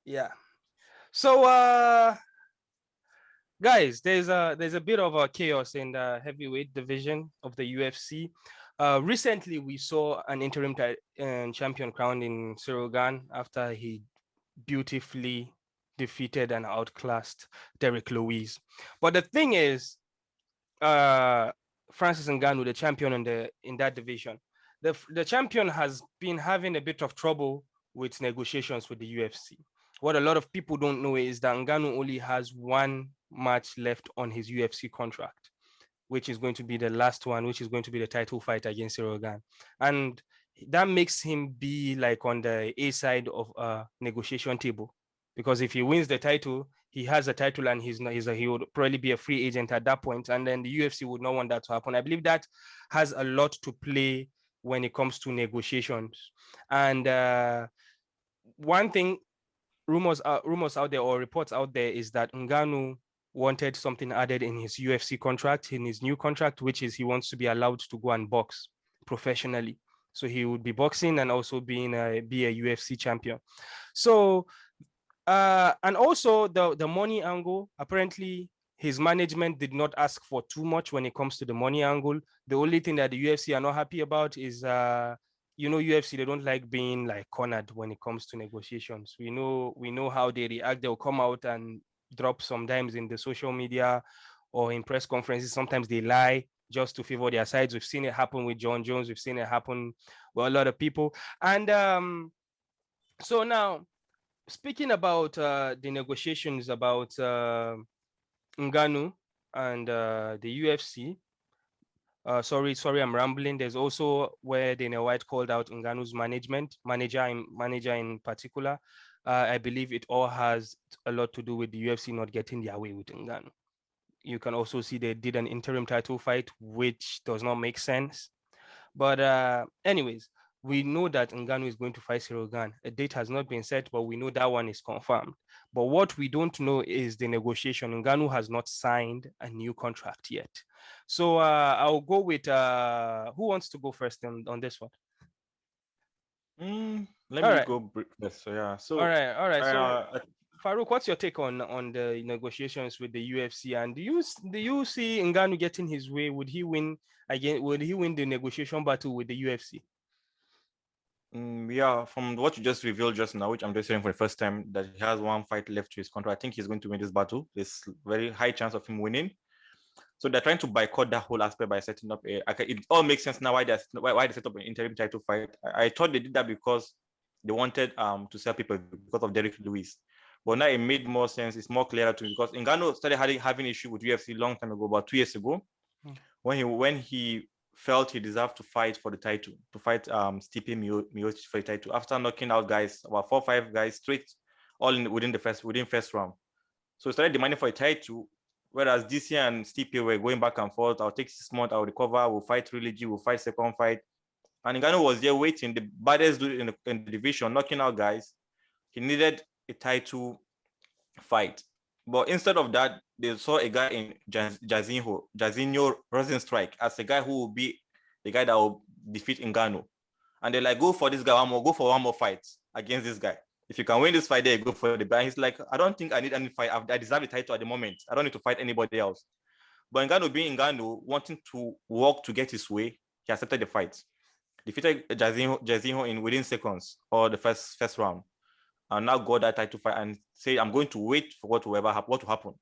Yeah. So, guys, there's a bit of a chaos in the heavyweight division of the UFC. Recently, we saw an interim champion crowned in Cyril Gane after he beautifully defeated and outclassed Derek Lewis. But the thing is, Francis Ngannou, the champion in that division, the champion has been having a bit of trouble with negotiations with the UFC. What a lot of people don't know is that Ngannou only has one match left on his UFC contract, which is going to be the last one, which is going to be the title fight against Cyril Gane. And that makes him be like on the A side of a negotiation table. Because if he wins the title, he has a title and he would probably be a free agent at that point. And then the UFC would not want that to happen. I believe that has a lot to play when it comes to negotiations. And one thing, rumors out there or reports out there is that Ngannou wanted something added in his UFC contract, in his new contract, which is he wants to be allowed to go and box professionally. So he would be boxing and also be a UFC champion. So and also the money angle, apparently his management did not ask for too much when it comes to the money angle. The only thing that the UFC are not happy about is UFC, they don't like being like cornered when it comes to negotiations. We know how they react. They'll come out and drop sometimes in the social media or in press conferences. Sometimes they lie just to favor their sides. We've seen it happen with John Jones. We've seen it happen with a lot of people. And so now, speaking about the negotiations about Ngannou and the UFC, sorry, I'm rambling. There's also where Dana White called out Ngannou's manager in particular. I believe it all has a lot to do with the UFC not getting their way with Ngannou. You can also see they did an interim title fight, which does not make sense. But anyways, we know that Ngannou is going to fight Cyril Gane. A date has not been set, but we know that one is confirmed. But what we don't know is the negotiation. Ngannou has not signed a new contract yet. So I'll go with who wants to go first on this one? Let All me right. go first. So yeah. So All right. So uh, Farouk, what's your take on the negotiations with the UFC? And do you see Ngannou getting his way? Would he win again? Would he win the negotiation battle with the UFC? yeah, from what you just revealed just now, which I'm just hearing for the first time, that he has one fight left to his contract. I think he's going to win this battle. There's very high chance of him winning. So they're trying to boycott that whole aspect by setting up it all makes sense now why they set up an interim title fight. I thought they did that because they wanted to sell people because of Derek Lewis. But now it made more sense. It's more clear to me because Ngannou started having issue with UFC a long time ago, about 2 years ago, when he felt he deserved to fight for the title, to fight Stipe Miocic for the title after knocking out guys, about 4 or 5 guys straight, within first round. So he started demanding for a title. Whereas DC and Stipe were going back and forth. I'll take 6 months, I'll recover, we'll fight trilogy, we'll fight second fight. And Ngannou was there waiting, the baddest dude in the division, knocking out guys. He needed a title fight. But instead of that, they saw a guy in Jairzinho Rosenstrike as a guy who will be the guy that will defeat Ngannou. And they're like, go for this guy go for one more fight against this guy. If you can win this fight, there, go for the guy. He's like, I don't think I need any fight. I deserve the title at the moment. I don't need to fight anybody else. But Ngannou, being Ngannou, wanting to work to get his way, he accepted the fight. Defeated Jairzinho in within seconds or the first round. And now got that title fight and say, I'm going to wait for what will happen.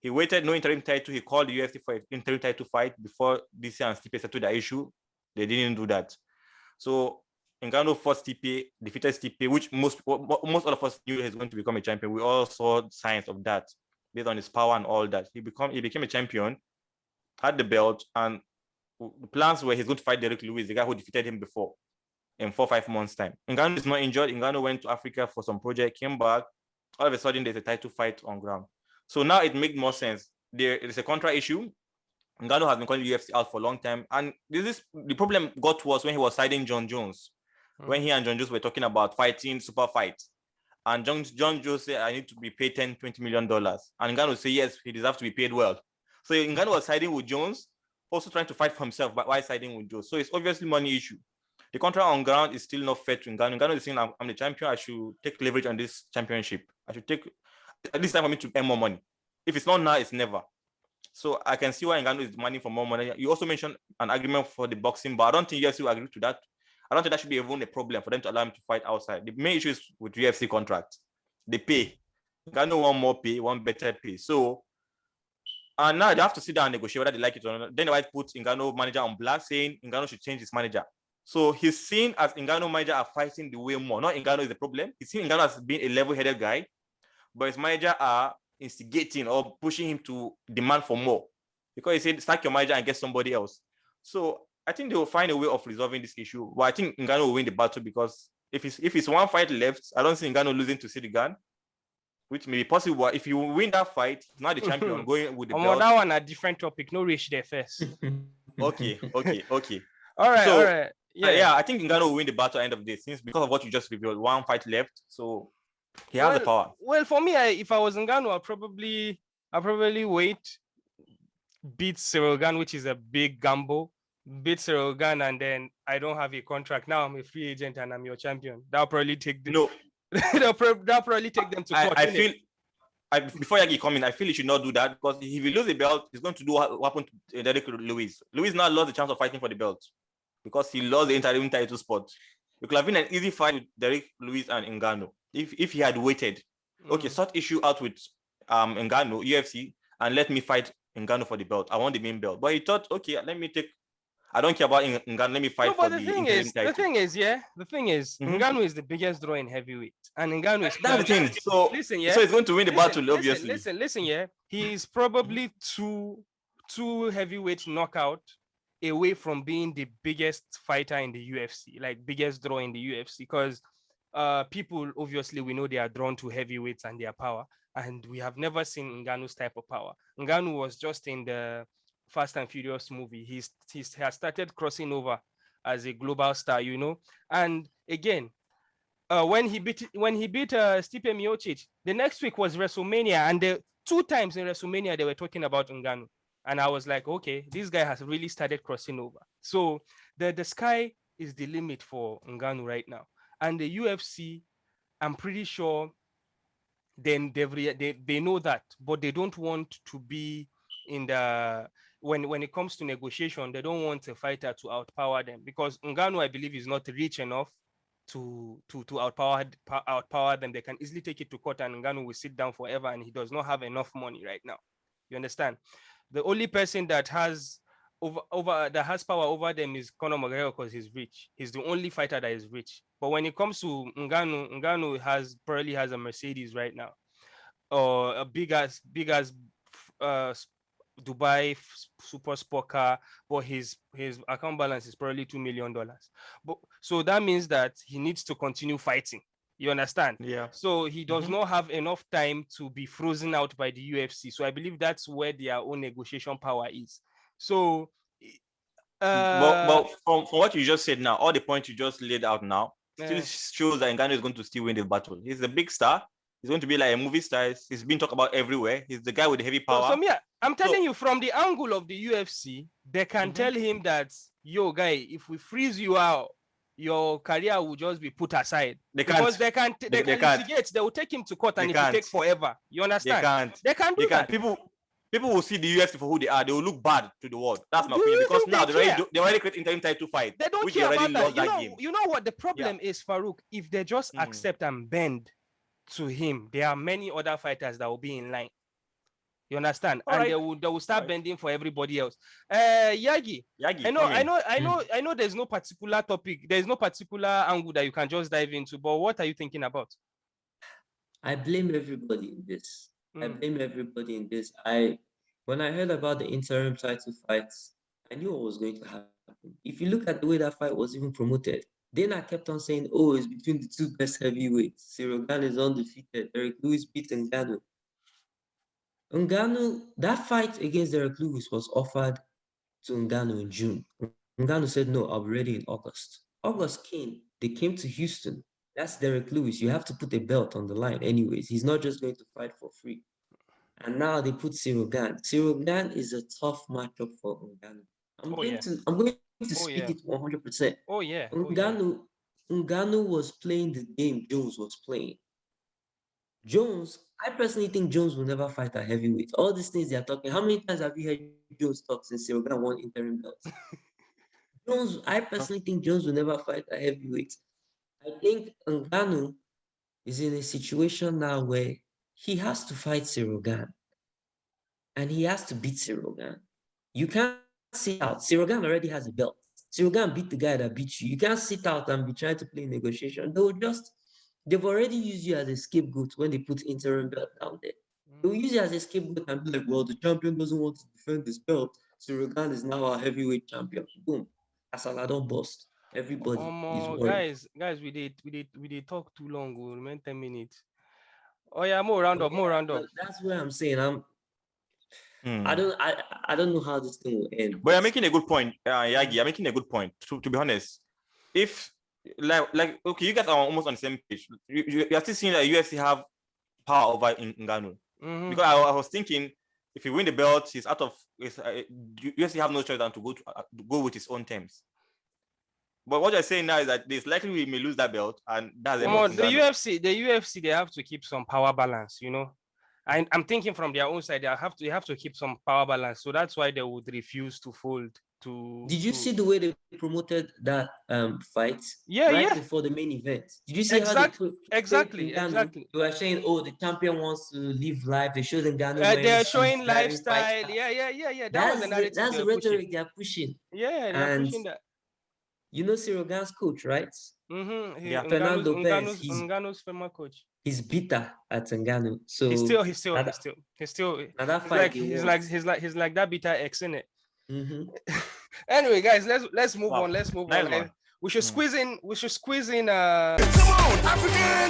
He waited, no interim title. He called the UFC for an interim title fight before DC and Stipe settled the issue. They didn't do that. So Ngannou fought Stipe, defeated Stipe, which most all of us knew he's going to become a champion. We all saw signs of that based on his power and all that. He became a champion, had the belt, and the plans were he's going to fight Derek Lewis, the guy who defeated him before, in 4 or 5 months' time. Ngannou is not injured. Ngannou went to Africa for some project, came back. All of a sudden, there's a title fight on ground. So now it makes more sense. There is a contract issue. Ngannou has been calling UFC out for a long time. And the problem got worse when he was siding John Jones. When he and John Jones were talking about fighting super fights. And John Jones said, I need to be paid $20 million. And Ngannou said, yes, he deserves to be paid well. So Ngannou was siding with Jones, also trying to fight for himself, but why siding with Jones? So it's obviously money issue. The contract on ground is still not fair to Ngannou. Ngannou is saying, I'm the champion. I should take leverage on this championship. I should take at least time for me to earn more money. If it's not now, it's never. So I can see why Ngannou is demanding for more money. You also mentioned an agreement for the boxing, but I don't think UFC will agree to that. I don't think that should be even a problem for them to allow him to fight outside. The main issue is with UFC contracts. They pay. Ngannou want more pay, want better pay. So, and now they have to sit down and negotiate whether they like it or not. Then the White puts Ngannou manager on blast, saying Ngannou should change his manager. So he's seen as Ngannou manager are fighting the way more. Not Ngannou is the problem. He's seen Ngannou as being a level-headed guy, but his manager are instigating or pushing him to demand for more. Because he said, sack your manager and get somebody else. So I think they will find a way of resolving this issue. But I think Ngannou will win the battle because if it's one fight left, I don't see Ngannou losing to Cyril, which may be possible. But if you win that fight, he's not the champion going with the belt. That one a different topic. No reach there first. Okay. All right. Yeah, I think Ngannou will win the battle at the end of this, since because of what you just revealed, one fight left, so he has the power. Well, for me, if I was Ngannou, I'll probably wait, beat Cyril Gane, which is a big gamble, beat Cyril Gane, and then I don't have a contract. Now I'm a free agent and I'm your champion. That'll probably take them. That'll probably take them to court. I feel. Before Yagi come in, I feel he should not do that because if he loses the belt, he's going to do what happened to Derek Lewis. Lewis now lost the chance of fighting for the belt because he lost the interim title spot. It could have been an easy fight with Derek Lewis and Ngannou if he had waited. Okay, sort issue out with Ngannou, UFC, and let me fight Ngannou for the belt. I want the main belt. But he thought, okay, let me take. I don't care about Ngannou. Let me fight for the interim title. The thing is, Ngannou is the biggest draw in heavyweight, and Ngannou is. That's the thing. So listen, so he's going to win the battle, obviously. Listen, yeah. He is probably two heavyweight knockout away from being the biggest fighter in the UFC, like biggest draw in the UFC, because people obviously we know they are drawn to heavyweights and their power, and we have never seen Ngannou's type of power. Ngannou was just in the Fast and Furious movie. He has started crossing over as a global star, you know. And again, when he beat Stipe Miocic, the next week was WrestleMania, and the 2 times in WrestleMania they were talking about Ngannou, and I was like, okay, this guy has really started crossing over. So the sky is the limit for Ngannou right now, and the UFC, I'm pretty sure, then they know that, but they don't want to be in the when it comes to negotiation, they don't want a fighter to outpower them, because Ngannou, I believe, is not rich enough to outpower them. They can easily take it to court and Ngannou will sit down forever, and he does not have enough money right now. You understand? The only person that has that has power over them is Conor McGregor, because he's rich. He's the only fighter that is rich. But when it comes to Ngannou probably has a Mercedes right now, or a big as Dubai super sport car, but his account balance is probably $2 million. But so that means that he needs to continue fighting. You understand? Yeah. So he does not have enough time to be frozen out by the UFC. So I believe that's where their own negotiation power is. So, but from what you just said now, all the points you just laid out now still shows that Ngannou is going to still win the battle. He's a big star. He's going to be like a movie star. He's been talked about everywhere. He's the guy with the heavy power. So yeah, I'm telling you, from the angle of the UFC, they can tell him that, yo, guy, if we freeze you out, your career will just be put aside. They can litigate. They will take him to court, and it will take forever. You understand? They can't do that. People will see the UFC for who they are. They will look bad to the world. That's my opinion. Because now they already create interim title fight. They don't care about that. You know what the problem is, Farouk? If they just accept and bend to him, there are many other fighters that will be in line. You understand? They will start bending for everybody else. Yagi, I know there's no particular topic, there's no particular angle that you can just dive into, but what are you thinking about? I blame everybody in this. When I heard about the interim title fights, I knew what was going to happen. If you look at the way that fight was even promoted, Dana kept on saying, oh, it's between the 2 best heavyweights. Cyril Gane is undefeated. Derek Lewis beat Ngannou. That fight against Derek Lewis was offered to Ngannou in June. Ngannou said, no, I'll be ready in August. August came. They came to Houston. That's Derek Lewis. You have to put a belt on the line anyways. He's not just going to fight for free. And now they put Cyril Gane. Cyril Gane is a tough matchup for Ngannou. I'm going to Oh, speak yeah. it 100%. Oh yeah. Oh, yeah. Ngannou was playing the game Jones was playing. Jones, I personally think Jones will never fight a heavyweight. All these things they are talking. How many times have you heard Jones talk since Cyril Gane won interim belts? Jones, I personally think Jones will never fight a heavyweight. I think Ngannou is in a situation now where he has to fight Cyril Gane. And he has to beat Cyril Gane. You can't sit out. Cyril Gane already has a belt. Cyril Gane beat the guy that beat you. You can't sit out and be trying to play negotiation. They've already used you as a scapegoat when they put interim belt down there. They'll use you as a scapegoat and be like, well, the champion doesn't want to defend his belt. Cyril Gane is now our heavyweight champion. Boom. Asala don't bust. Everybody is worried. Guys, we did talk too long. We remain 10 minutes. Oh yeah, more round up. That's where I'm saying Hmm. I don't know how this thing will end. But you're making a good point, Yagi. You're making a good point. To be honest, if like okay, you guys are almost on the same page. You are still seeing that UFC have power over Ngannou. Mhm. Because I was thinking, if he win the belt, he's out of. UFC have no choice than to go with his own terms. But what you're saying now is that there's likely we may lose that belt, and that's Come on, the UFC, they have to keep some power balance. You know, I'm thinking from their own side, they have to keep some power balance. So that's why they would refuse to fold. Did you see the way they promoted that fight? Yeah, right yeah. before the main event. Did you see Exactly, how they exactly. They were saying, "Oh, the champion wants to live life." They showed Ngannou They're wearing showing suits, driving fight lifestyle. cars. Yeah. That was the narrative That's they the were pushing. rhetoric they're pushing. Yeah, they're And pushing that. you know Cyril Gane's coach, right? Mm-hmm. Yeah. Fernando Perez. Ngannou's former coach. He's bitter at Ngannou. So He's still now that fight he's like that bitter ex, in it. Mm-hmm. Anyway, guys, let's move Wow. on. Let's move Nice on. one. We should squeeze in. Come on, African!